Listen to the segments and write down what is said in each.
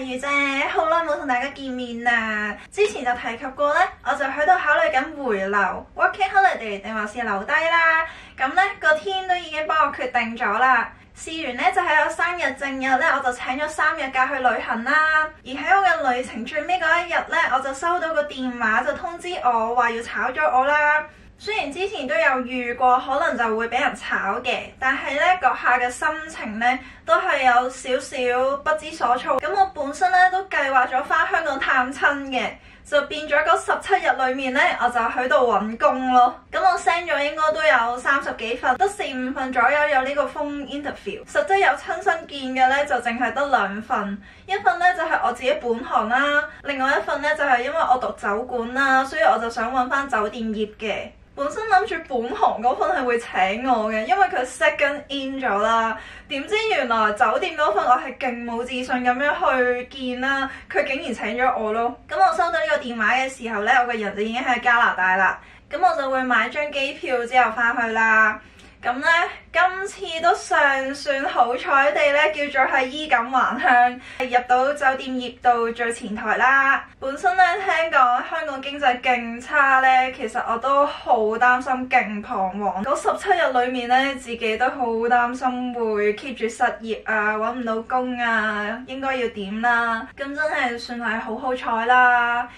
係如姐，好耐冇同大家見面啦。之前就提及過呢，我就喺度考慮緊回流 working holiday 定還是留低啦。咁呢個天都已經幫我決定咗啦。事緣呢，就喺我生日正日呢，我就請咗3日假去旅行啦。而喺我嘅旅程最尾嗰一日呢，我就收到個電話就通知我話要炒咗我啦。雖然之前都有預過可能就會俾人炒嘅，但係呢嗰下嘅心情呢都係有少少不知所措。咁我本身呢都計劃咗返香港探親嘅，就變咗嗰17日裏面呢，我就喺度揾工咯。咁我 send 咗應該都有30幾份，得4、5份左右有呢個 phone interview。實際有親身見嘅呢，就淨係得2份，一份呢就係我自己本行啦，另外一份呢就係因為我讀酒館啦，所以我就想揾返酒店業嘅。本身諗住本行嗰份係會請我嘅，因為佢 second in 咗啦。點知原來酒店嗰份我係勁冇自信咁樣去見啦，佢竟然請咗我咯。咁我收到呢個電話嘅時候呢，我個人就已經喺加拿大啦。咁我就會買張機票之後返去啦。咁呢，今次都尚算好彩地呢，叫做係衣錦還鄉，入到酒店業到最前台啦。本身呢，聽講香港經濟勁差呢，其實我都好擔心，勁彷徨。嗰17日裏面呢，自己都好擔心會 keep 住失業啊，揾唔到工啊，應該要點啦。咁真係算係好彩啦。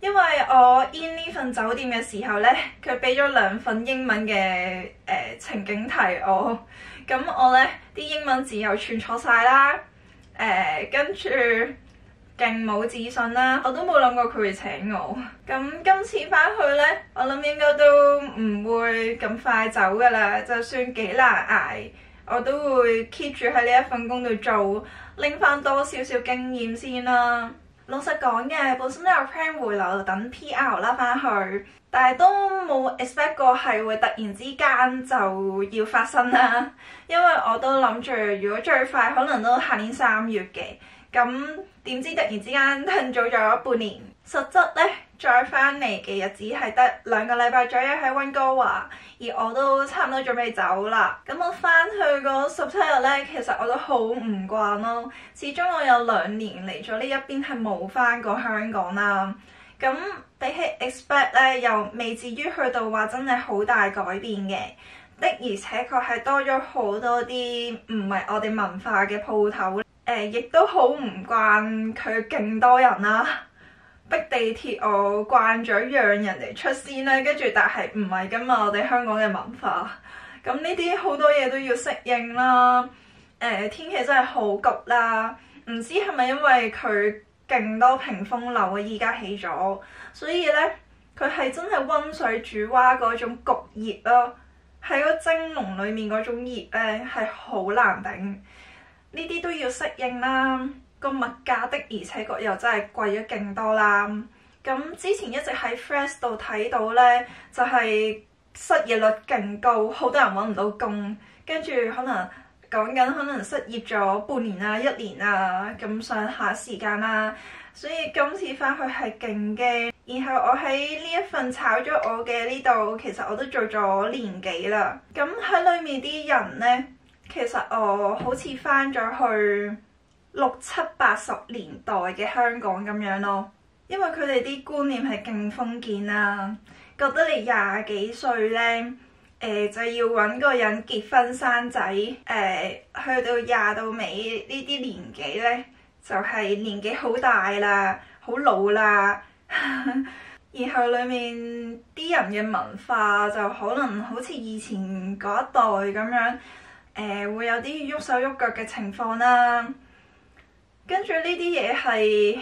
因為我 in 呢份酒店嘅時候呢，佢俾咗2份英文嘅情景題我，咁我呢啲英文字又串錯晒啦，跟住勁冇自信啦，我都冇諗過佢會請我。咁今次返去呢，我諗應該都唔會咁快走噶啦，就算幾難捱，我都會 keep 住喺呢一份工度做，拎翻多少少經驗先啦。老實講嘅，本身都有 plan 回流等 PR 啦返去，但係都冇 expect 過係會突然之間就要發生啦。因為我都諗住如果最快可能都下年3月嘅，咁點知突然之間褪早咗半年。實質呢，再返嚟嘅日子係得2個禮拜左右喺溫哥華，而我都差唔多準備走啦。咁我返去嗰17日呢，其實我都好唔慣咯。始終我有2年嚟咗呢一邊係冇返過香港啦。咁比起 expect 呢，又未至於去到話真係好大改變嘅。的而且確係多咗好多啲唔係我哋文化嘅鋪頭。亦都好唔慣佢勁多人啦。逼地鐵我慣咗讓人哋出先啦，跟住但係唔係㗎嘛，我哋香港嘅文化，咁呢啲好多嘢都要適應啦。天氣真係好焗啦，唔知係咪因為佢勁多屏風樓啊，依家起咗，所以呢，佢係真係溫水煮蛙嗰種焗熱咯，喺個蒸籠裡面嗰種熱呢係好難頂，呢啲都要適應啦。個物價的而且確又真係貴咗勁多啦。咁之前一直喺 Fresh 度睇到呢，就係失業率勁高，好多人揾唔到工，跟住可能講緊可能失業咗半年啊、1年啊咁上下時間啦。所以今次返去係勁驚。然後我喺呢一份炒咗我嘅呢度，其實我都做咗年幾啦。咁喺裡面啲人呢，其實我好似返咗去60、80年代嘅香港咁樣咯，因為佢哋啲觀念係勁封建啦，覺得你20幾歲呢，就要揾個人結婚生仔，去到20到尾呢啲年紀呢，就係年紀好大啦，好老啦，然後裡面啲人嘅文化就可能好似以前嗰一代咁樣，會有啲喐手喐腳嘅情況啦。跟住呢啲嘢係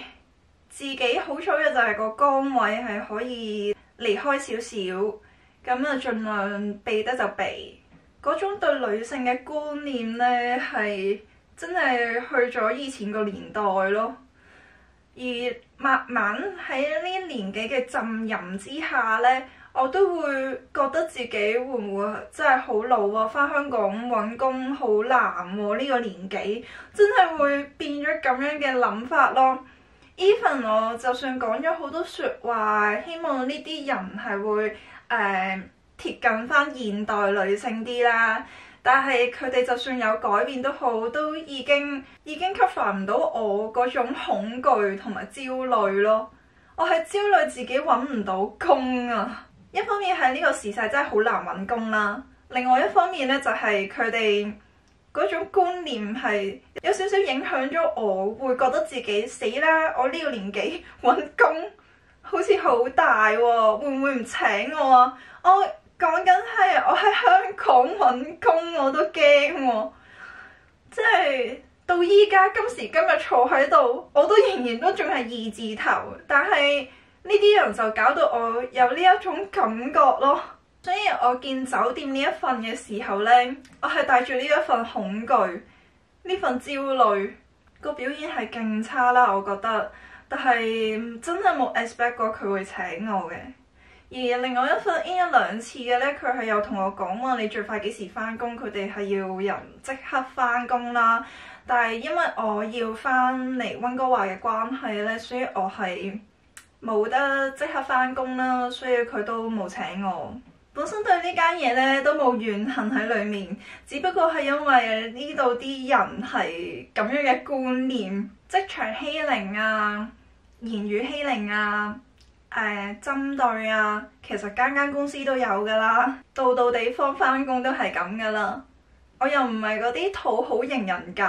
自己好彩嘅就係個崗位係可以離開少少，咁啊盡量避得就避。嗰種對女性嘅觀念呢，係真係去咗以前個年代咯。而慢慢喺呢年紀嘅浸淫之下呢，我都會覺得自己會唔會真係好老啊？返香港揾工好難喎，呢個年紀真係會變咗咁樣嘅諗法咯。Even 我就算講咗好多説話，希望呢啲人係會貼近返現代女性啲啦，但係佢哋就算有改變都好，都已經 cover 唔到我嗰種恐懼同埋焦慮咯。我係焦慮自己揾唔到工啊！一方面係呢個時勢真係好難揾工啦，另外一方面呢，就係佢哋嗰種觀念係有少少影響咗我，會覺得自己死啦！我呢個年紀揾工好似好大喎，會唔會唔請我啊？我講緊係我喺香港揾工我都驚喎，即係到依家今時今日坐喺度，我都仍然都仲係二字頭，但係呢啲人就搞到我有呢一種感覺咯。所以我見酒店呢一份嘅時候呢，我係帶住呢一份恐懼、呢份焦慮，個表現係勁差啦，我覺得。但係真係冇 expect 過佢會請我嘅。而另外一份 in 一兩次嘅呢，佢係有同我講話你最快幾時返工，佢哋係要人即刻返工啦。但係因為我要返嚟溫哥華嘅關係呢，所以我係冇得即刻返工啦，所以佢都冇請我。本身對呢間嘢呢都冇怨恨喺裡面，只不過係因為呢度啲人係咁樣嘅觀念，職場欺凌啊、言語欺凌啊、針對啊，其實間間公司都有噶啦，度度地方返工都係咁噶啦。我又唔係嗰啲討好型人格，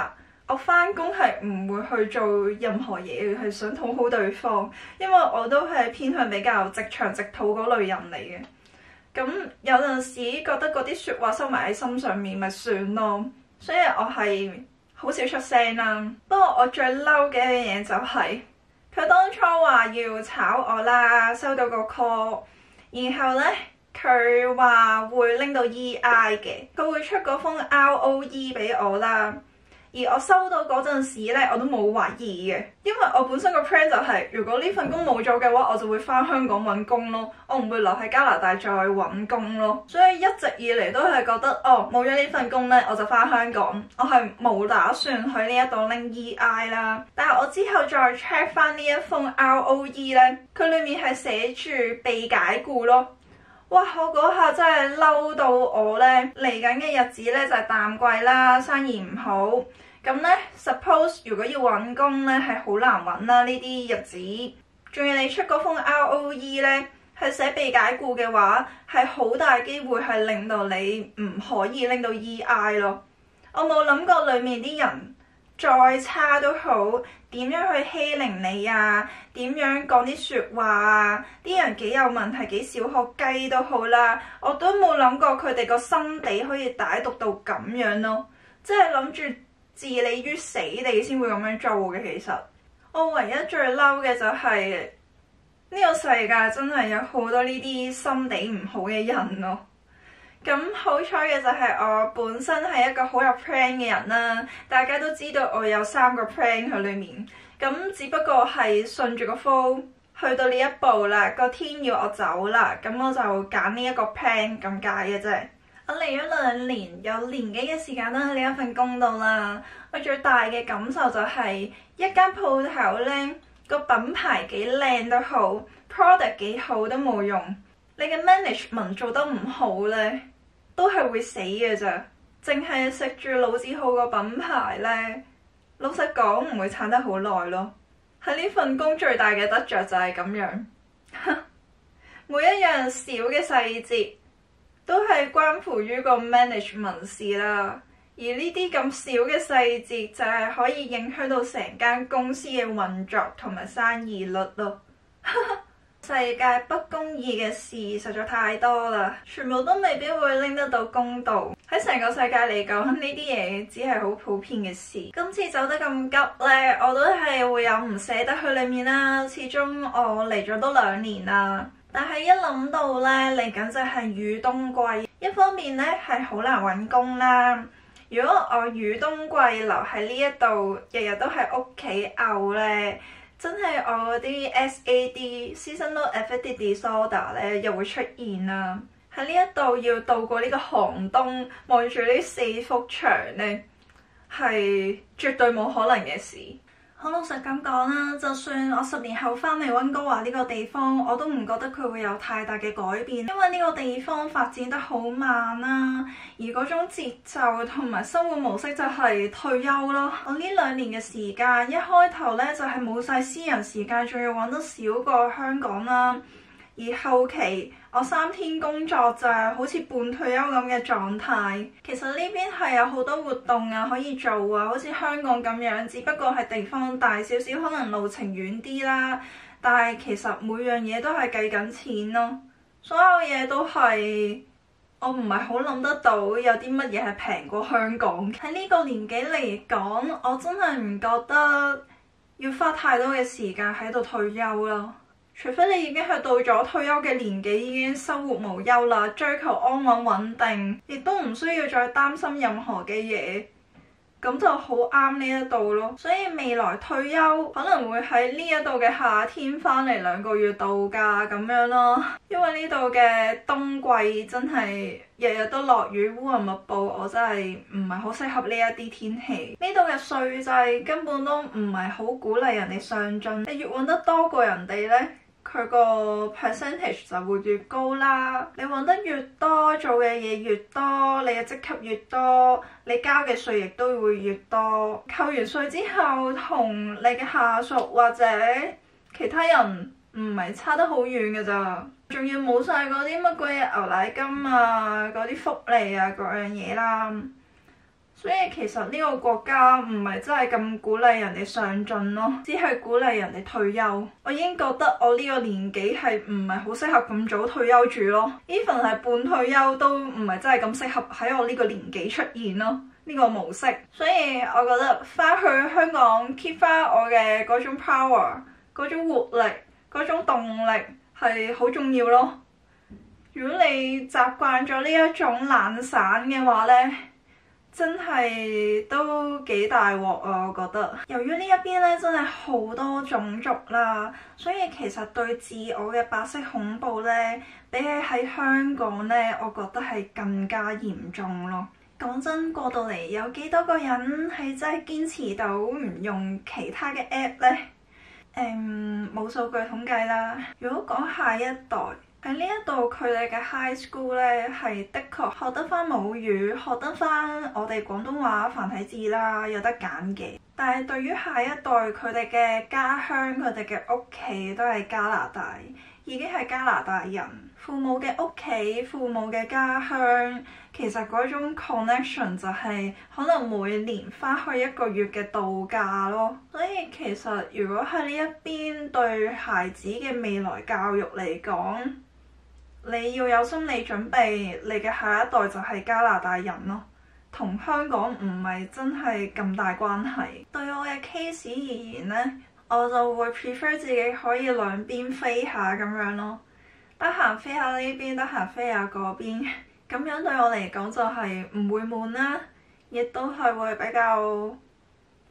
我返工係唔會去做任何嘢，係想討好對方，因為我都係偏向比較直腸直肚嗰類人嚟嘅。咁有陣時覺得嗰啲説話收埋喺心上面咪算咯，所以我係好少出聲啦。不過我最嬲嘅嘢就係佢當初話要炒我啦，收到個 call， 然後呢，佢話會拎到 EI 嘅，佢會出嗰封 ROE 俾我啦。而我收到嗰陣時呢，我都冇懷疑嘅，因為我本身個 plan 就係，如果呢份工冇咗嘅話，我就會返香港揾工咯，我唔會留喺加拿大再揾工咯。所以一直以嚟都係覺得，冇咗呢份工呢，我就返香港，我係冇打算去呢一度拎 EI 啦。但係我之後再 check 翻呢一封 ROE 呢，佢裡面係寫住被解僱咯。哇！我嗰下真係嬲到我呢，嚟緊嘅日子呢，就係淡季啦，生意唔好，咁呢 suppose 如果要揾工呢，係好難揾啦，呢啲日子，仲要你出嗰封 ROE 呢，係寫被解僱嘅話，係好大機會係令到你唔可以拎到 EI 咯。我冇諗過裡面啲人再差都好，點樣去欺凌你啊？點樣講啲説話啊？啲人幾有問題，幾小學雞都好啦，我都冇諗過佢哋個心地可以歹毒到咁樣咯，即係諗住置你於死地先會咁樣做嘅。其實我唯一最嬲嘅就係呢個世界真係有好多呢啲心地唔好嘅人咯。咁好彩嘅就係我本身係一個好有 plan 嘅人啦，大家都知道我有3個 plan 喺裡面，咁只不過係順住個 flow 去到呢一步啦，個天要我走啦，咁我就揀呢一個 plan 咁解嘅啫。我嚟咗2年，有年幾嘅時間都喺呢一份工度啦。我最大嘅感受就係一間鋪頭呢，個品牌幾靚都好， product 幾好都冇用，你嘅 management 做得唔好呢，都係會死嘅咋。淨係食住老字號個品牌呢，老實講唔會撐得好耐咯。喺呢份工最大嘅得着就係咁樣，每一樣小嘅細節都係關乎於個 management 事啦。而呢啲咁小嘅細節就係可以影響到成間公司嘅運作同埋生意率咯。世界不公義嘅事實在太多啦，全部都未必會拎得到公道。喺成個世界嚟講，呢啲嘢只係好普遍嘅事。今次走得咁急呢，我都係會有唔捨得去裡面啦。始終我嚟咗都2年啦，但係一諗到呢，嚟緊就係雨冬季，一方面呢係好難揾工啦。如果我雨冬季留喺呢一度，日日都喺屋企漚呢，真係我嗰啲 SAD Seasonal Affective Disorder 咧又會出現啦。喺呢一度要度過呢個寒冬，望住呢4幅牆呢，係絕對冇可能嘅事。好老實咁講啦，就算我10年後翻嚟溫哥華呢個地方，我都唔覺得佢會有太大嘅改變，因為呢個地方發展得好慢啦，而嗰種節奏同埋生活模式就係退休咯。我呢2年嘅時間，一開頭呢就係冇晒私人時間，仲要揾得少過香港啦。而後期我3天工作就係好似半退休咁嘅狀態。其實呢邊係有好多活動啊可以做啊，好似香港咁樣，只不過係地方大少少，可能路程遠啲啦。但係其實每樣嘢都係計緊錢咯，所有嘢都係我唔係好諗得到有啲乜嘢係平過香港。喺呢個年紀嚟講，我真係唔覺得要花太多嘅時間喺度退休咯。除非你已經係到咗退休嘅年紀，已經生活無憂啦，追求安穩穩定，亦都唔需要再擔心任何嘅嘢，咁就好啱呢一度咯。所以未來退休可能會喺呢一度嘅夏天翻嚟2個月度假咁樣咯。因為呢度嘅冬季真係日日都落雨，烏雲密佈，我真係唔係好適合呢一啲天氣。呢度嘅稅制根本都唔係好鼓勵人哋上進，你越揾得多過人哋呢，佢個 percentage 就會越高啦。你揾得越多，做嘅嘢越多，你嘅職級越多，你交嘅稅亦都會越多。扣完稅之後，同你嘅下屬或者其他人唔係差得好遠㗎咋，仲要冇晒嗰啲乜鬼嘢牛奶金啊，嗰啲福利啊，嗰樣嘢啦。所以其實呢個國家唔係真係咁鼓勵人哋上進咯，只係鼓勵人哋退休。我已經覺得我呢個年紀係唔係好適合咁早退休住咯。even 係半退休都唔係真係咁適合喺我呢個年紀出現咯，呢個模式。所以我覺得翻去香港 keep 翻我嘅嗰種 power、嗰種活力、嗰種動力係好重要咯。如果你習慣咗呢一種懶散嘅話呢，真係都幾大鑊啊！我覺得，由於呢一邊咧真係好多種族啦，所以其實對自我嘅白色恐怖咧，比起喺香港咧，我覺得係更加嚴重咯。講真，過到嚟有幾多個人係真係堅持到唔用其他嘅 app 咧？冇數據統計啦。如果講下一代，喺呢一度佢哋嘅 high school 咧，係的確學得翻母語，學得翻我哋廣東話繁體字啦，有得揀嘅。但係對於下一代，佢哋嘅家鄉、佢哋嘅屋企都係加拿大，已經係加拿大人。父母嘅屋企、父母嘅家鄉，其實嗰種 connection 就係可能每年翻去1個月嘅度假咯。所以其實如果喺呢一邊對孩子嘅未來教育嚟講，你要有心理準備，你嘅下一代就係加拿大人咯，同香港唔係真係咁大關係。對我嘅 case 而言呢，我就會 prefer 自己可以兩邊飛下咁樣咯，得閒飛下呢邊，得閒飛下嗰邊，咁樣對我嚟講就係唔會悶啦，亦都係會比較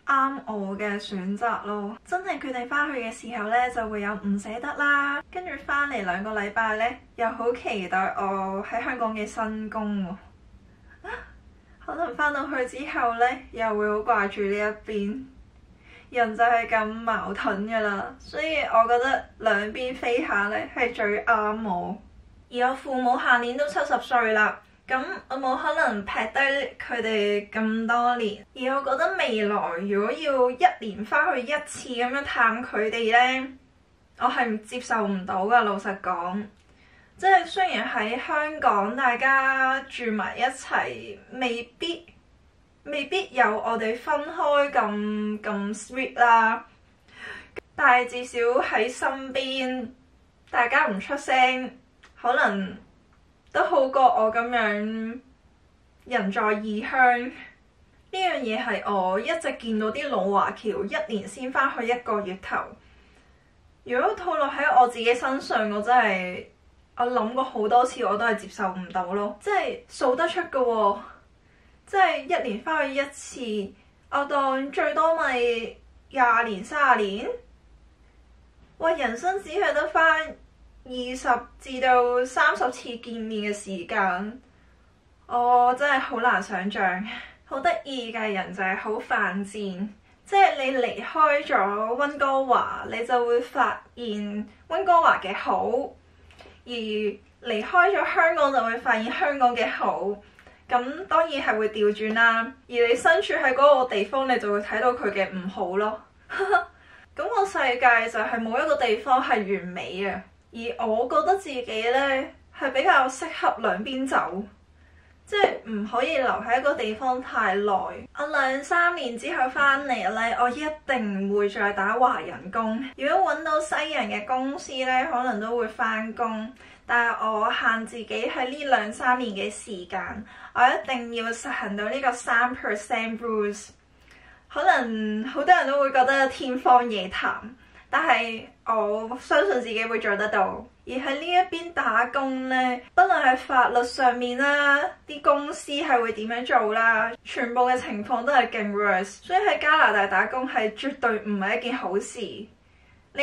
啱我嘅選擇咯。真係決定翻去嘅時候呢，就會有唔捨得啦，跟住翻嚟2個禮拜呢，又好期待我喺香港嘅新工喎。可能翻到去之後呢，又會好掛住呢一邊。人就係咁矛盾噶啦，所以我覺得兩邊飛下呢係最啱我。而我父母下年都70歲啦，咁我冇可能撇低佢哋咁多年。而我覺得未來如果要1年翻去1次咁樣探佢哋呢，我係接受唔到噶。老實講，即係雖然喺香港大家住埋一齊，未必有我哋分開咁 sweet 啦，但係至少喺身邊，大家唔出聲，可能都好過我咁樣人在異鄉。呢樣嘢係我一直見到啲老華僑1年先翻去1個月頭。如果套落喺我自己身上，我諗過好多次，我都係接受唔到咯。即係數得出㗎喎。即係1年翻去1次，我當最多咪20年、30年。喂，人生只係得翻20至到30次見面嘅時間，我真係好難想像。好得意嘅人就係好犯賤，即係你離開咗溫哥華，你就會發現溫哥華嘅好，而離開咗香港就會發現香港嘅好。咁當然係會調轉啦，而你身處喺嗰個地方，你就會睇到佢嘅唔好咯。咁個世界就係冇一個地方係完美嘅，而我覺得自己呢係比較適合兩邊走，即係唔可以留喺一個地方太耐。我2-3年之後翻嚟呢，我一定唔會再打華人工。如果揾到西人嘅公司呢，可能都會翻工。但係我限自己喺呢2-3年嘅時間，我一定要實行到呢個3% rules。可能好多人都會覺得天方夜譚，但係我相信自己會做得到。而喺呢一邊打工呢，不論係法律上面啦，啲公司係會點樣做啦，全部嘅情況都係勁 worse。所以喺加拿大打工係絕對唔係一件好事。你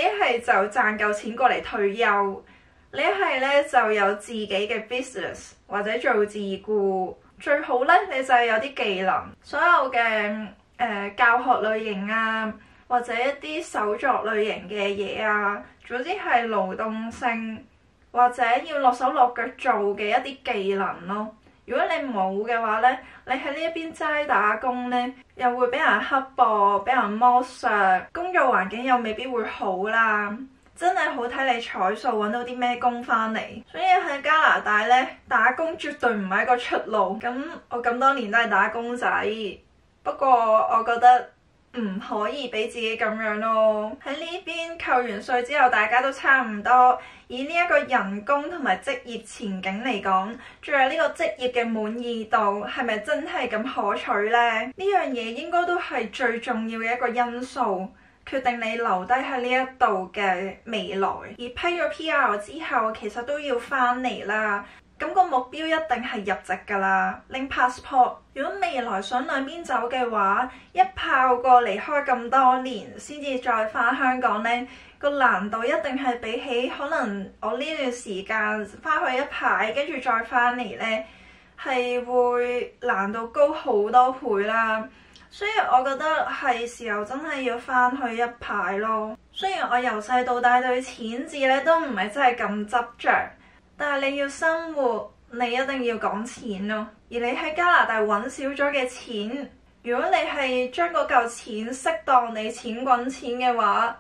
一係就賺夠錢過嚟退休，你一係呢就有自己嘅 business 或者做自僱，最好呢，你就係有啲技能，所有嘅教學類型啊，或者一啲手作類型嘅嘢啊，總之係勞動性或者要落手落腳做嘅一啲技能咯。如果你冇嘅話呢，你喺呢一邊齋打工呢，又會俾人刻薄，俾人剝削，工作環境又未必會好啦。真係好睇你彩數揾到啲咩工翻嚟。所以喺加拿大呢，打工絕對唔係一個出路。咁我咁多年都係打工仔。不過我覺得唔可以俾自己咁樣咯。喺呢邊扣完稅之後，大家都差唔多。以呢一個人工同埋職業前景嚟講，仲有呢個職業嘅滿意度係咪真係咁可取呢？呢樣嘢應該都係最重要嘅一個因素，決定你留低喺呢一度嘅未來。而批咗 PR 之後，其實都要翻嚟啦。咁個目標一定係入籍㗎啦，拎 passport。如果未來想兩邊走嘅話，一炮過離開咁多年，先至再返香港呢，個難度一定係比起可能我呢段時間返去一排，跟住再返嚟呢，係會難度高好多倍啦。所以我覺得係時候真係要返去一排咯。雖然我由細到大對錢字呢都唔係真係咁執着。但係你要生活，你一定要講錢咯。而你喺加拿大揾少咗嘅錢，如果你係將嗰嚿錢適當你錢滾錢嘅話，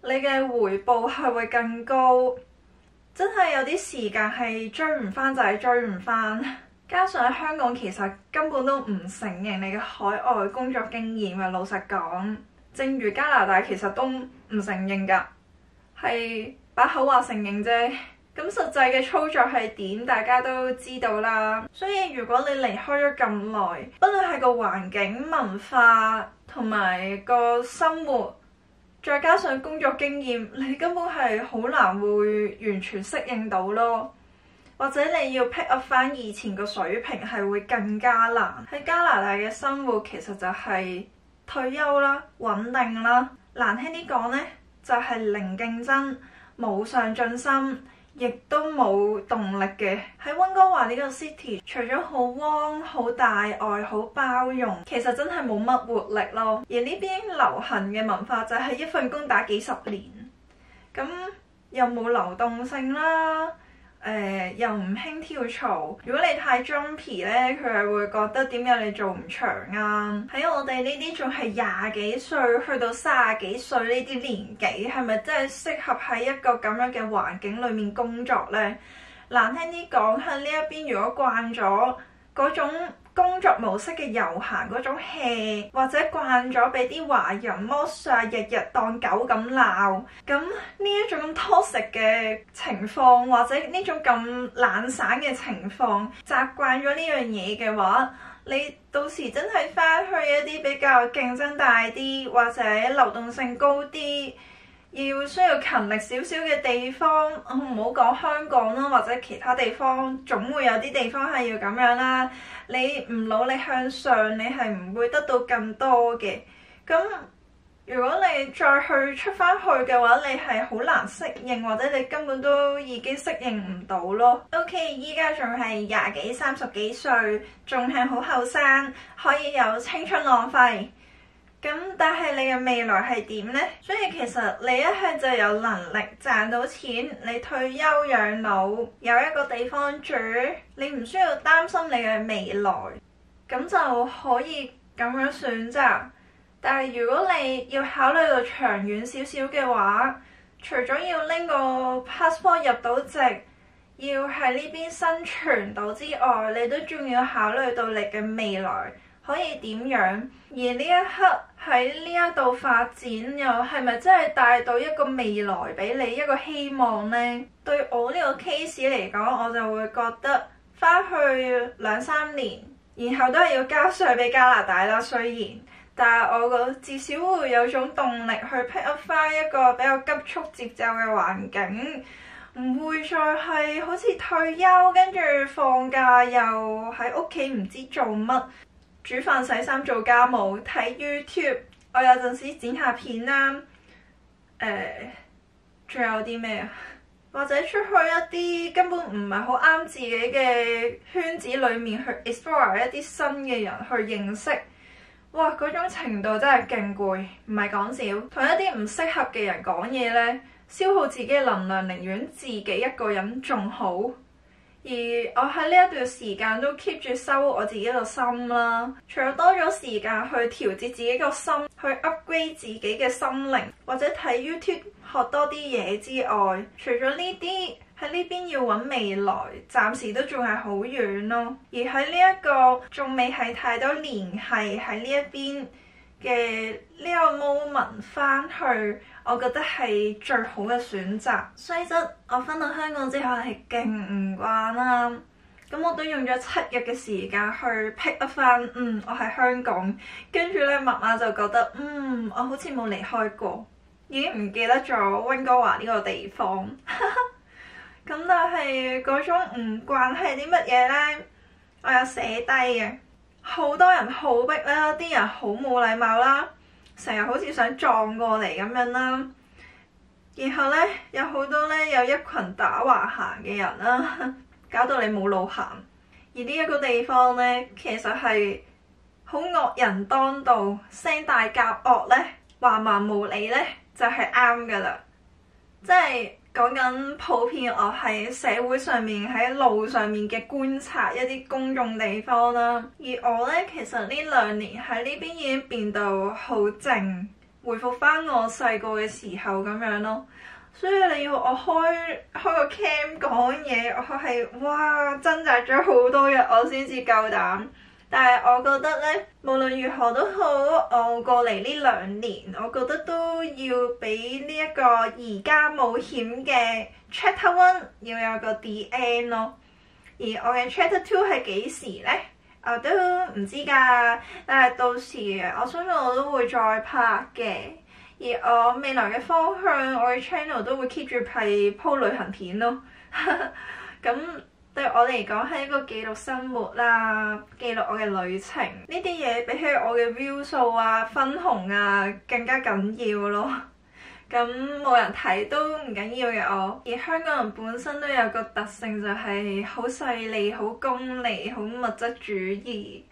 你嘅回報係會更高。真係有啲時間係追唔翻就係追唔翻。加上喺香港其實根本都唔承認你嘅海外工作經驗啊。老實講，正如加拿大其實都唔承認㗎，係把口話承認啫。咁實際嘅操作係點，大家都知道啦。所以如果你離開咗咁耐，不論係個環境、文化同埋個生活，再加上工作經驗，你根本係好難會完全適應到咯。或者你要 pick up 翻以前個水平係會更加難。喺加拿大嘅生活其實就係退休啦、穩定啦。難聽啲講呢，就係零競爭、冇上進心。亦都冇動力嘅。喺溫哥華呢個 city， 除咗好 warm、好大愛、好包容，其實真係冇乜活力咯。而呢邊流行嘅文化就係一份工打幾十年，咁又冇流動性啦。又唔興跳槽。如果你太 jumpy 咧，佢係會覺得點解你做唔長啊？喺我哋呢啲仲係20幾歲去到30幾歲呢啲年紀，係咪真係適合喺一個咁樣嘅環境裏面工作呢？難聽啲講，喺呢一邊如果慣咗嗰種工作模式嘅悠閒嗰種 hea， 或者慣咗俾啲華人剝削，日日當狗咁鬧，咁呢一種 toxic 嘅情況，或者呢種咁懶散嘅情況，習慣咗呢樣嘢嘅話，你到時真係翻去一啲比較競爭大啲，或者流動性高啲，需要勤力少少嘅地方，唔好講香港啦，或者其他地方，總會有啲地方係要咁樣啦。你唔努力向上，你係唔會得到更多嘅。咁如果你再出翻去嘅話，你係好難適應，或者你根本都已經適應唔到咯。OK， 依家仲係20幾、30幾歲，仲係好後生，可以有青春浪費。咁但係你嘅未來係點呢？所以其實你一係就有能力賺到錢，你退休養老有一個地方住，你唔需要擔心你嘅未來，咁就可以咁樣選擇。但係如果你要考慮到長遠少少嘅話，除咗要拎個 passport 入到籍，要喺呢邊生存到之外，你都仲要考慮到你嘅未來可以點樣。而呢一刻喺呢一度發展，又係咪真係帶到一個未來俾你，一個希望呢？對我呢個 case 嚟講，我就會覺得翻去2-3年，然後都係要交稅俾加拿大啦，雖然。但係我覺得至少會有種動力去 pick up 翻一個比較急速節奏嘅環境，唔會再係好似退休跟住放假又喺屋企唔知做乜，煮飯洗衫做家務睇 YouTube， 我有陣時剪下片啦，仲有啲咩啊？或者出去一啲根本唔係好啱自己嘅圈子裡面去 explore 一啲新嘅人去認識。哇！嗰種程度真係勁攰，唔係講笑。同一啲唔適合嘅人講嘢呢，消耗自己嘅能量，寧願自己一個人仲好。而我喺呢一段時間都 keep 住收我自己個心啦。除咗多咗時間去調節自己個心，去 upgrade 自己嘅心靈，或者睇 YouTube 學多啲嘢之外，除咗呢啲，喺呢邊要揾未來，暫時都仲係好遠咯。而喺呢一個仲未係太多聯繫喺呢一邊嘅呢個 moment 翻去，我覺得係最好嘅選擇。雖則我翻到香港之後係勁唔慣啦，咁我都用咗7日嘅時間去 pick up 翻，我喺香港，跟住咧慢慢就覺得，我好似冇離開過，已經唔記得咗溫哥華呢個地方。咁但係嗰種唔慣係啲乜嘢呢？我有寫低嘅，好多人好逼啦，啲人好冇禮貌啦，成日好似想撞過嚟咁樣啦。然後呢，有好多呢，有一群打橫行嘅人啦，搞到你冇路行。而呢一個地方呢，其實係好惡人當道，聲大夾惡呢，橫蠻無理呢，就係啱噶啦，即係。講緊普遍我喺社會上面喺路上面嘅觀察一啲公眾地方啦，而我呢，其實呢2年喺呢邊已經變到好靜，回復翻我細個嘅時候咁樣咯。所以你要我開個 cam 講嘢，我係哇掙扎咗好多日我先至夠膽。但係我覺得呢，無論如何都好，我過嚟呢2年，我覺得都要俾呢一個移加冒險嘅 Chapter 1要有個 The End 咯。而我嘅 Chapter 2係幾時呢？我都唔知㗎，但係到時我相信我都會再拍嘅。而我未來嘅方向，我嘅 channel 都會 keep 住係鋪旅行片咯。咁對我嚟講係一個記錄生活啦，記錄我嘅旅程，呢啲嘢比起我嘅 view 數啊、分紅啊更加緊要咯。咁冇人睇都唔緊要嘅我。而香港人本身都有個特性，就係好勢利、好功利、好物質主義。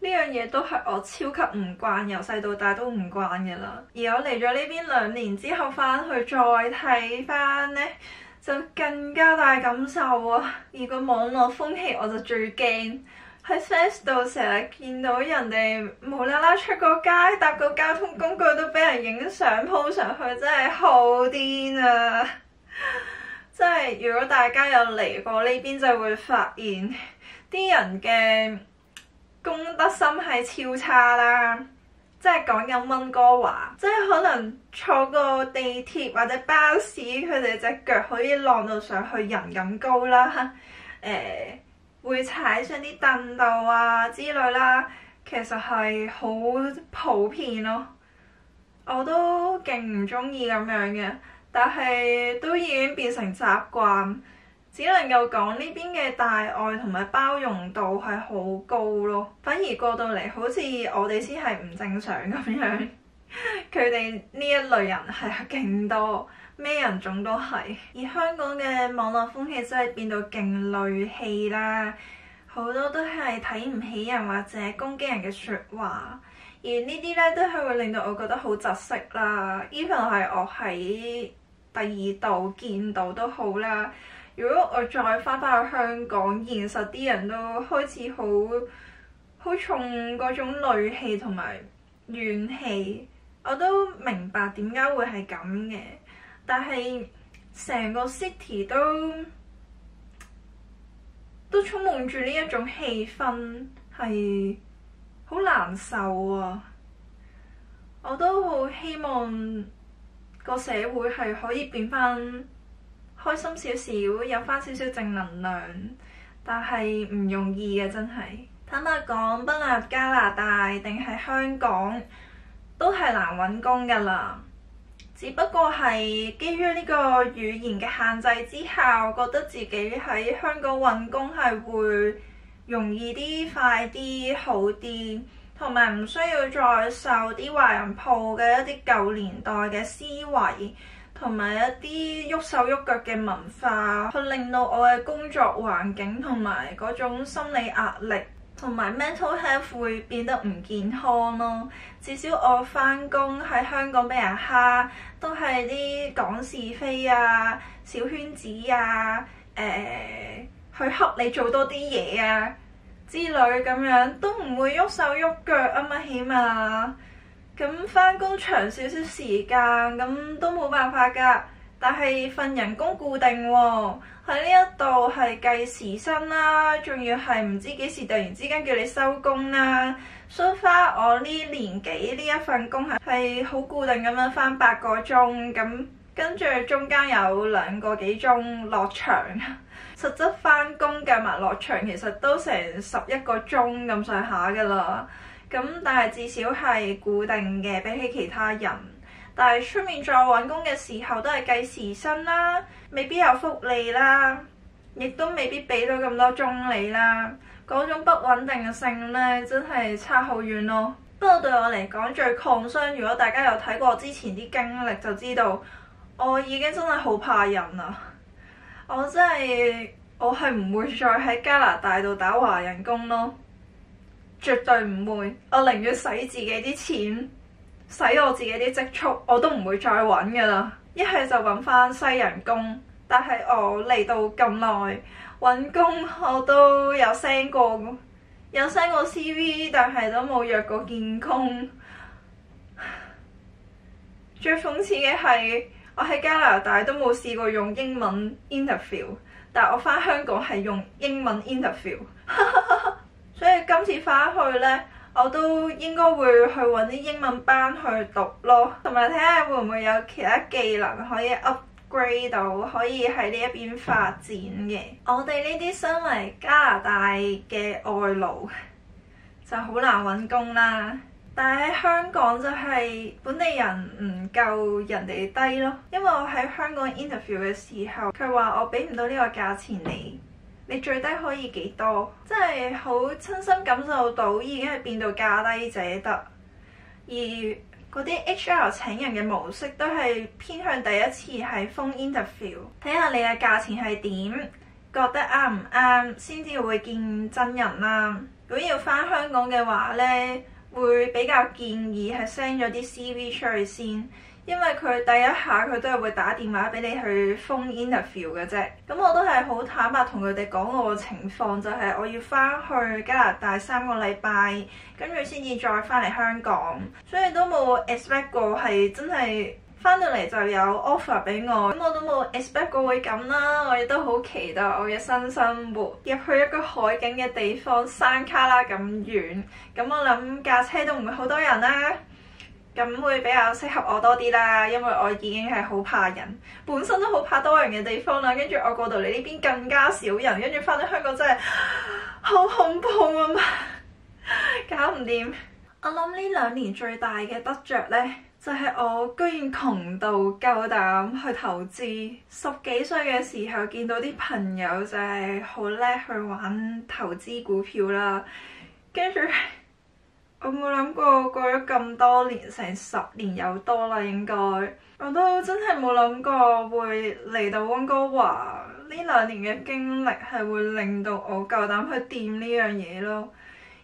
呢樣嘢都係我超級唔慣，由細到大都唔慣嘅啦。而我嚟咗呢邊2年之後翻去再睇翻呢，就更加大感受啊！而個網絡風氣我就最驚，喺 Face 度成日見到人哋無啦啦出個街搭個交通工具都俾人影相 po 上去，真係好癲啊！真係如果大家有嚟過呢邊就會發現啲人嘅公德心係超差啦。即係講緊溫哥華，即係可能坐個地鐵或者巴士，佢哋隻腳可以晾到上去人咁高啦，會踩上啲凳度啊之類啦，其實係好普遍咯。我都勁唔中意咁樣嘅，但係都已經變成習慣，只能夠講呢邊嘅大愛同埋包容度係好高咯。反而過到嚟好似我哋先係唔正常咁樣，佢哋呢一類人係勁多，咩人種都係。而香港嘅網絡風氣真係變到勁戾氣啦，好多都係睇唔起人或者攻擊人嘅説話。而呢啲咧都係會令到我覺得好窒息啦。even 係我喺第二度見到都好啦。如果我再翻去香港，現實啲人都開始好重嗰種戾氣同埋怨氣，我都明白點解會係咁嘅。但係成個 city 都充滿住呢一種氣氛，係好難受啊！我都好希望個社會係可以變翻開心少少，有翻少少正能量，但係唔容易嘅真係。坦白講，不論加拿大定係香港，都係難揾工㗎啦。只不過係基於呢個語言嘅限制之下，我覺得自己喺香港揾工係會容易啲、快啲、好啲，同埋唔需要再受啲華人鋪嘅一啲舊年代嘅思維，同埋一啲喐手喐腳嘅文化，去令到我嘅工作環境同埋嗰種心理壓力同埋 mental health 會變得唔健康咯。至少我返工喺香港俾人蝦，都係啲講是非啊、小圈子啊、去恰你做多啲嘢啊之類咁樣，都唔會喐手喐腳啊嘛，起碼咁返工長少少時間，咁都冇辦法㗎。但係份人工固定喎，喺呢一度係計時薪啦，仲要係唔知幾時突然之間叫你收工啦。So far 我呢年幾呢一份工係好固定咁樣返8個鐘，咁跟住中間有2個幾鐘落場，實質返工計埋落場其實都成11個鐘咁上下㗎啦。咁但係至少係固定嘅，比起其他人。但係出面再揾工嘅時候都係計時薪啦，未必有福利啦，亦都未必俾到咁多鐘你啦。嗰種不穩定性呢，真係差好遠咯。不過對我嚟講最抗傷，如果大家有睇過我之前啲經歷就知道，我已經真係好怕人啦。我係唔會再喺加拿大度打華人工咯，絕對唔會。我寧願使自己啲錢，使我自己啲積蓄，我都唔會再揾㗎啦。一係就揾翻西人工，但係我嚟到咁耐揾工，我都有 send 過 CV， 但係都冇約過見工。最諷刺嘅係，我喺加拿大都冇試過用英文 interview， 但係我翻香港係用英文 interview， 所以今次翻去呢，我都應該會去揾啲英文班去讀咯，同埋睇下會唔會有其他技能可以 upgrade 到，可以喺呢一邊發展嘅。我哋呢啲身為加拿大嘅外勞就好難揾工啦，但係喺香港就係本地人唔夠人哋低咯。因為我喺香港 interview 嘅時候，佢話我俾唔到呢個價錢你最低可以幾多？真係好親身感受到已經係變到價低者得，而嗰啲 HR 請人嘅模式都係偏向第一次係 phone interview， 睇下你嘅價錢係點，覺得啱唔啱先至會見真人啦。如果要返香港嘅話呢，會比較建議係 send 咗啲 CV 出去先，因為佢第一下佢都係會打電話俾你去 phone interview 嘅啫。咁我都係好坦白同佢哋講我個情況，就係我要翻去加拿大3個禮拜，跟住先至再翻嚟香港，所以都冇 expect 過係真係翻到嚟就有 offer 俾我。咁我都冇 expect 過會咁啦，我亦都好期待我嘅新生活。入去一個海景嘅地方，山卡拉咁遠，咁我諗架車都唔會好多人啦。咁會比較適合我多啲啦，因為我已經係好怕人，本身都好怕多人嘅地方啦，跟住我過到嚟呢邊更加少人，跟住翻到香港真係好恐怖啊嘛，搞唔掂。我諗呢2年最大嘅得着呢，就係我居然窮到夠膽去投資。10幾歲嘅時候見到啲朋友就係好叻去玩投資股票啦，跟住我冇諗過過咗咁多年，成10年有多啦應該，我都真係冇諗過會嚟到溫哥華。呢2年嘅經歷係會令到我夠膽去掂呢樣嘢咯。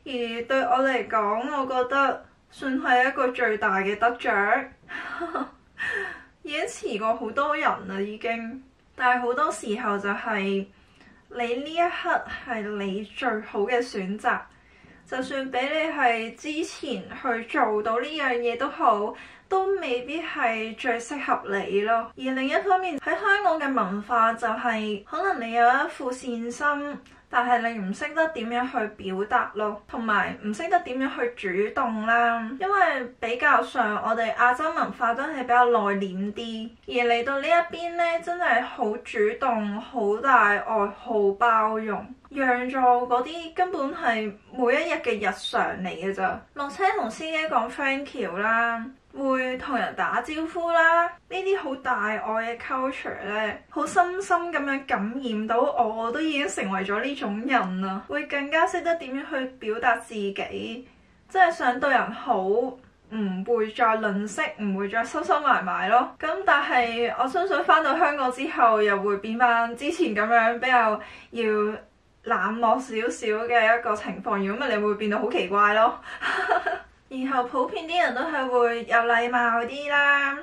而對我嚟講，我覺得算係一個最大嘅得獎。已經遲過好多人啦，已經。但係好多時候就係你呢一刻係你最好嘅選擇，就算俾你係之前去做到呢樣嘢都好，都未必係最適合你咯。而另一方面喺香港嘅文化就係，可能你有一副善心，但係你唔識得點樣去表達咯，同埋唔識得點樣去主動啦。因為比較上我哋亞洲文化都係比較內斂啲，而嚟到呢一邊呢，真係好主動、好大愛、好包容，讓座嗰啲根本係每一日嘅日常嚟嘅咋。落車同司機講 thank you 啦，會同人打招呼啦，呢啲好大愛嘅 culture 咧，好深深咁樣感染到我都已經成為咗呢種人啦，會更加識得點樣去表達自己，即係想對人好，唔會再吝嗇，唔會再收收埋埋咯。咁但係我相信翻到香港之後，又會變翻之前咁樣比較要冷漠少少嘅一個情況，如果唔係你會變到好奇怪咯。然後普遍啲人都係會有禮貌啲啦。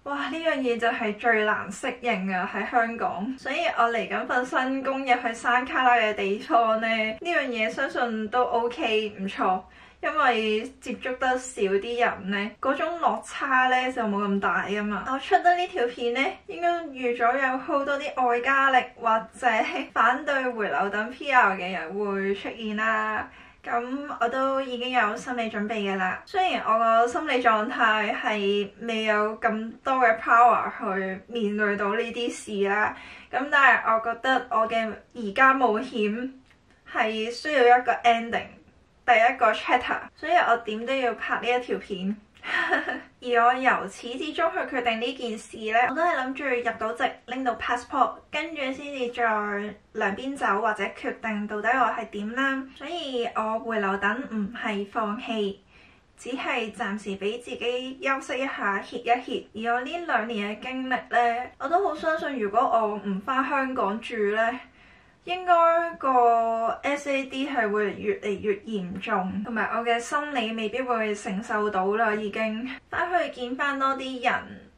哇！呢樣嘢就係最難適應啊，喺香港。所以我嚟緊份新工入去山卡拉嘅地方呢，呢樣嘢相信都 OK 唔錯，因為接觸得少啲人呢，嗰種落差呢就冇咁大啊嘛。我出得呢條片呢，應該預咗有好多啲外加力或者反對回流等 PR 嘅人會出現啦。咁我都已經有心理準備嘅啦。雖然我個心理狀態係未有咁多嘅 power 去面對到呢啲事啦，咁但係我覺得我嘅而家冒險係需要一個 ending， 第一個 chapter， 所以我點都要拍呢一條片。而我由始至終去決定呢件事呢，我都係諗住入到籍拎到 passport， 跟住先至再兩邊走或者決定到底我係點啦。所以我回流等唔係放棄，只係暫時俾自己休息一下，歇一歇。而我呢2年嘅經歷呢，我都好相信如果我唔返香港住呢，應該個 SAD 係會越嚟越嚴重，同埋我嘅心理未必會承受到啦。已經返去見翻多啲人，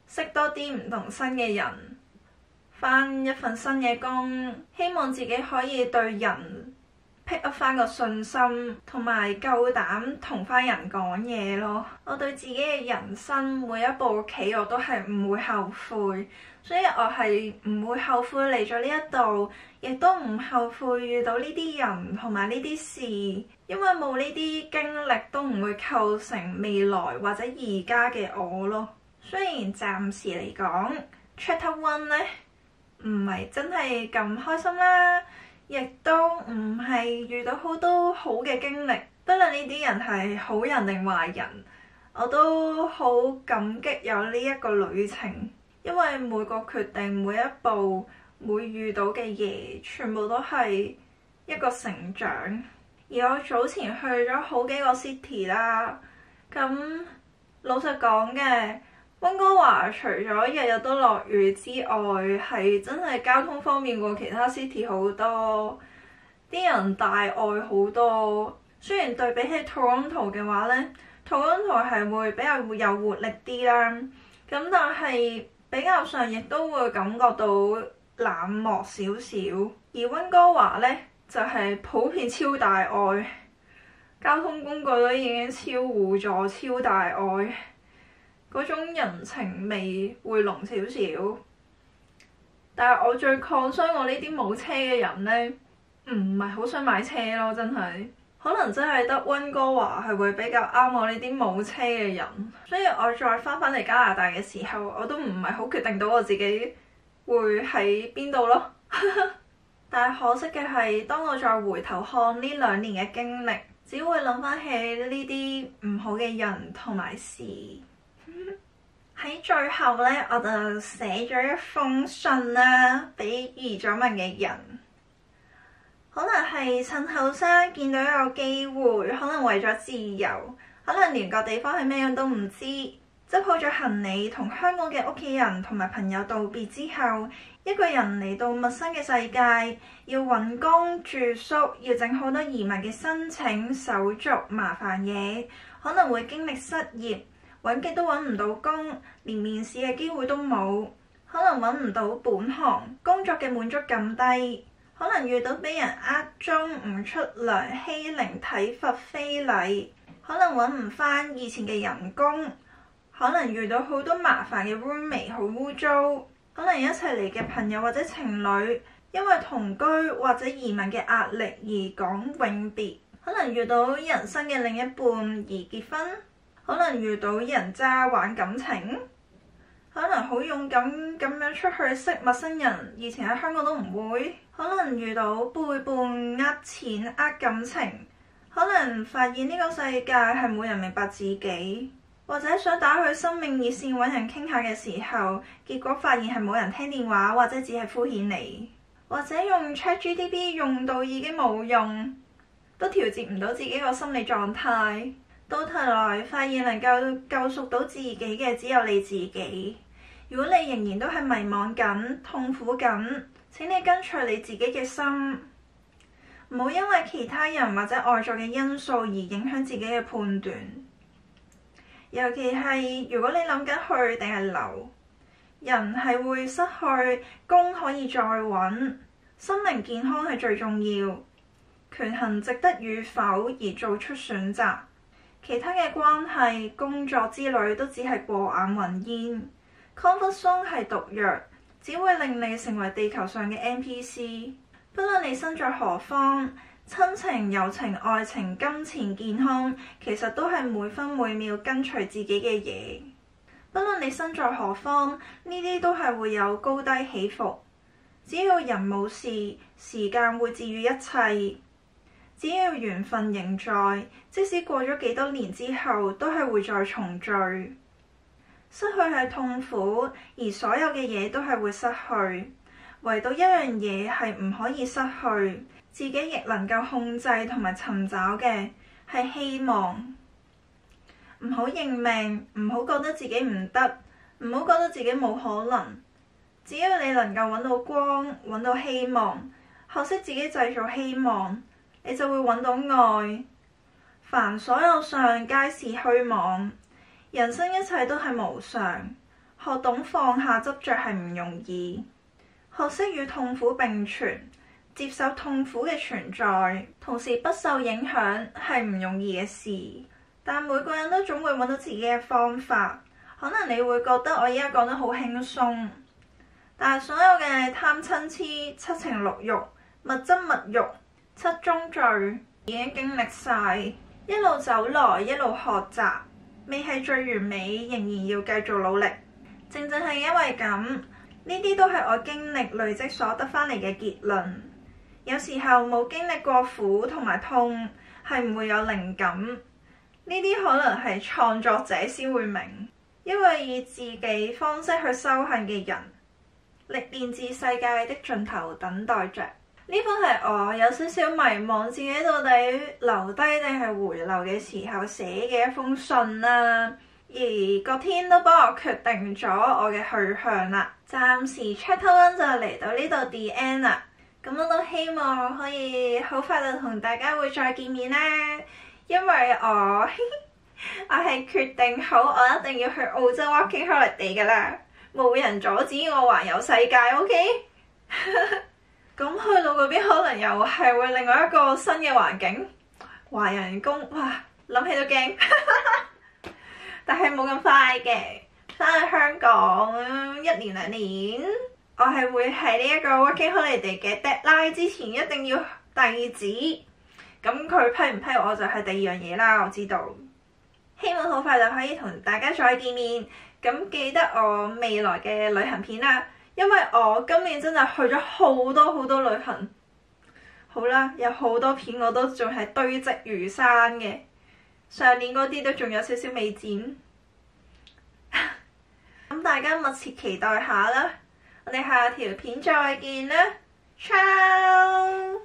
識多啲唔同新嘅人，翻一份新嘅工，希望自己可以對人 pick up 翻個信心，同埋夠膽同翻人講嘢咯。我對自己嘅人生每一步棋我都係唔會後悔，所以我係唔會後悔嚟咗呢一度，亦都唔後悔遇到呢啲人同埋呢啲事，因為冇呢啲經歷都唔會構成未來或者而家嘅我咯。雖然暫時嚟講 Chapter 1呢唔係真係咁開心啦，亦都唔係遇到好多好嘅經歷，不論呢啲人係好人定壞人，我都好感激有呢一個旅程，因為每個決定、每一步、每遇到嘅嘢，全部都係一個成長。而我早前去咗好幾個 city 啦，咁老實講嘅，溫哥華除咗日日都落雨之外，係真係交通方便過其他 city 好多，啲人大愛好多。雖然對比起 Toronto 嘅話呢， Toronto 係會比較有活力啲啦，咁但係比較上亦都會感覺到冷漠少少。而溫哥華呢，就係普遍超大愛，交通工具都已經超互助、超大愛。嗰種人情味會濃少少，但係我最抗傷我呢啲冇車嘅人呢，唔係好想買車咯，真係。可能真係得溫哥華係會比較啱我呢啲冇車嘅人，所以我再翻返嚟加拿大嘅時候，我都唔係好決定到我自己會喺邊度咯。但係可惜嘅係，當我再回頭看呢2年嘅經歷，只會諗翻起呢啲唔好嘅人同埋事。喺最後呢，我就寫咗一封信啦，俾移咗民嘅人。可能係趁後生見到有機會，可能為咗自由，可能連個地方係咩樣都唔知，執好咗行李，同香港嘅屋企人同埋朋友道別之後，一個人嚟到陌生嘅世界，要揾工住宿，要整好多移民嘅申請手續，麻煩嘢，可能會經歷失業，揾極都揾唔到工，連面試嘅機會都冇，可能揾唔到本行，工作嘅滿足感低，可能遇到俾人呃中唔出糧、欺凌、體罰、非禮，可能揾唔返以前嘅人工。可能遇到好多麻煩嘅 roommate 好污糟，可能一齊嚟嘅朋友或者情侶因為同居或者移民嘅壓力而講永別，可能遇到人生嘅另一半而結婚，可能遇到人渣玩感情，可能好勇敢咁樣出去識陌生人，以前喺香港都唔會，可能遇到背叛、呃錢、呃感情，可能發現呢個世界係冇人明白自己。或者想打去生命熱線揾人傾下嘅時候，結果發現係冇人聽電話，或者只係敷衍你，或者用 ChatGPT 用到已經冇用，都調節唔到自己個心理狀態。到頭來發現能夠救贖到自己嘅只有你自己。如果你仍然都係迷茫緊、痛苦緊，請你跟隨你自己嘅心，唔好因為其他人或者外在嘅因素而影響自己嘅判斷。尤其係如果你諗緊去定係留，人係會失去，工可以再揾，心靈健康係最重要，權衡值得與否而做出選擇，其他嘅關係、工作之類都只係過眼雲煙。Comfort zone 係毒藥，只會令你成為地球上嘅 NPC。不論你身在何方，親情、友情、愛情、金錢、健康，其實都係每分每秒跟隨自己嘅嘢。不論你身在何方，呢啲都係會有高低起伏。只要人冇事，時間會治愈一切。只要緣分仍在，即使過咗幾多年之後，都係會再重聚。失去係痛苦，而所有嘅嘢都係會失去，唯獨一樣嘢係唔可以失去。自己亦能夠控制同埋尋找嘅係希望。唔好認命，唔好覺得自己唔得，唔好覺得自己冇可能。只要你能夠揾到光，揾到希望，學識自己製造希望，你就會揾到愛。凡所有相皆是虛妄，人生一切都係無常。學懂放下執着係唔容易，學識與痛苦並存。接受痛苦嘅存在，同時不受影響係唔容易嘅事，但每個人都總會揾到自己嘅方法。可能你會覺得我而家講得好輕鬆，但係所有嘅貪嗔痴、七情六欲、物質物欲、七宗罪已經經歷晒，一路走來，一路學習，未係最完美，仍然要繼續努力。正正係因為咁，呢啲都係我經歷累積所得返嚟嘅結論。有時候冇經歷過苦同埋痛，係唔會有靈感。呢啲可能係創作者先會明，因為以自己方式去修行嘅人，歷練至世界的盡頭等待着。呢封係我有少少迷茫自己到底留低定係回流嘅時候寫嘅一封信啦。而個天都幫我決定咗我嘅去向啦。暫時 Chapter 1就嚟到呢度 the end 啦。咁我都希望可以好快就同大家會再見面啦，因為我係決定好我一定要去澳洲 working holiday 噶啦，冇人阻止我環遊世界 OK？ 咁去到嗰邊可能又係會另外一個新嘅環境，華人工，哇，諗起都驚但係冇咁快嘅，返去香港1年2年。我係會喺呢一個 working holiday 嘅 deadline 之前一定要遞紙，咁佢批唔批我就係第二樣嘢啦。我知道，希望好快就可以同大家再見面。咁記得我未來嘅旅行片啦，因為我今年真係去咗好多旅行。好啦，有好多片我都仲係堆積如山嘅，上年嗰啲都仲有少少未剪，咁大家密切期待下啦。我哋下條片再見啦，ciao。